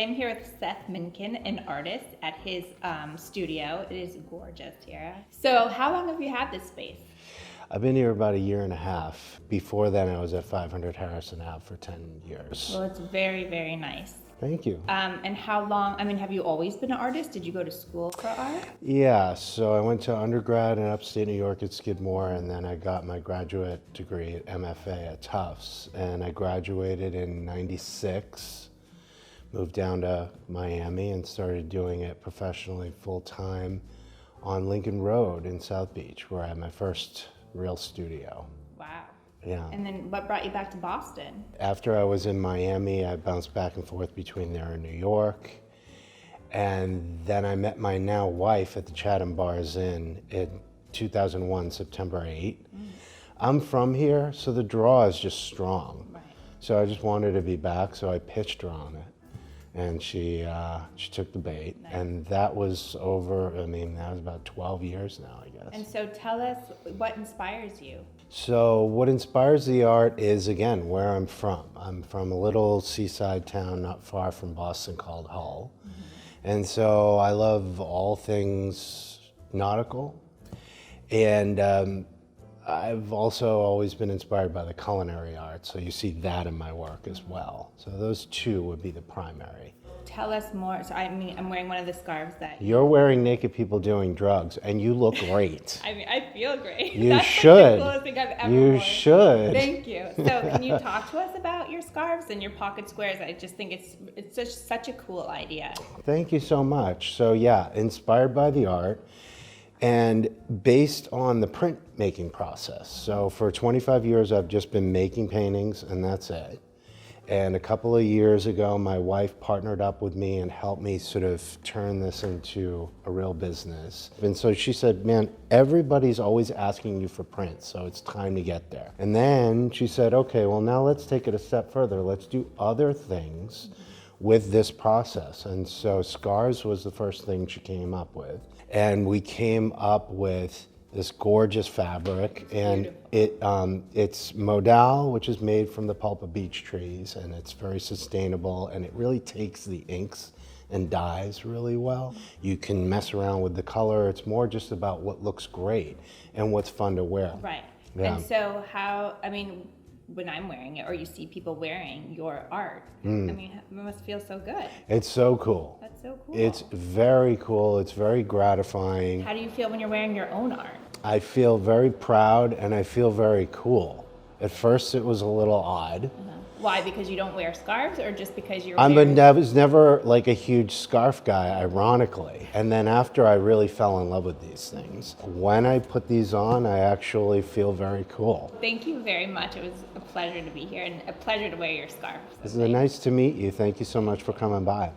today I'm here with Seth Minkin, an artist at his studio. It is gorgeous here. So how long have you had this space? I've been here about a year and a half. Before then, I was at 500 Harrison Ave for 10 years. Well, it's very, very nice. Thank you. And how long, have you always been an artist? Did you go to school for art? Yeah, so I went to undergrad in upstate New York at Skidmore, and then I got my graduate degree at MFA at Tufts. And I graduated in '96, moved down to Miami and started doing it professionally full-time on Lincoln Road in South Beach, where I had my first real studio. Wow. Yeah. And then what brought you back to Boston? After I was in Miami, I bounced back and forth between there and New York. And then I met my now wife at the Chatham Bars Inn in 2001, September 8. I'm from here, so the draw is just strong. Right. So I just wanted to be back, so I pitched her on it. And she took the bait. Nice. And that was over, that was about 12 years now, I guess. And so tell us what inspires you. So what inspires the art is, again, where I'm from. I'm from a little seaside town not far from Boston called Hull. And so I love all things nautical. And I've also always been inspired by the culinary arts, so you see that in my work as well. So those two would be the primary. Tell us more. So I'm wearing one of the scarves that You're wearing naked people doing drugs, and you look great. I feel great. You That's should. Like the coolest thing I've ever You worn. should. Thank you. So can you talk to us about your scarves and your pocket squares? I just think it's just such a cool idea. Thank you so much. So yeah, inspired by the art and based on the printmaking process. So for 25 years, I've just been making paintings, and that's it. And a couple of years ago, my wife partnered up with me and helped me sort of turn this into a real business. And so she said, man, everybody's always asking you for prints, so it's time to get there. And then she said, okay, well now let's take it a step further. Let's do other things with this process. And so scarves was the first thing she came up with. And we came up with this gorgeous fabric, and it's modal, which is made from the pulp of beech trees, and it's very sustainable, and it really takes the inks and dyes really well. You can mess around with the color. It's more just about what looks great and what's fun to wear. Right. Yeah. And so when I'm wearing it, or you see people wearing your art, it must feel so good. It's so cool. That's so cool. It's very cool. It's very gratifying. How do you feel when you're wearing your own art? I feel very proud, and I feel very cool. At first, it was a little odd. Why? Because you don't wear scarves, or just because you're I was never like a huge scarf guy, ironically. And then after I really fell in love with these things, when I put these on, I actually feel very cool. Thank you very much. It was a pleasure to be here and a pleasure to wear your scarf. It's nice to meet you. Thank you so much for coming by.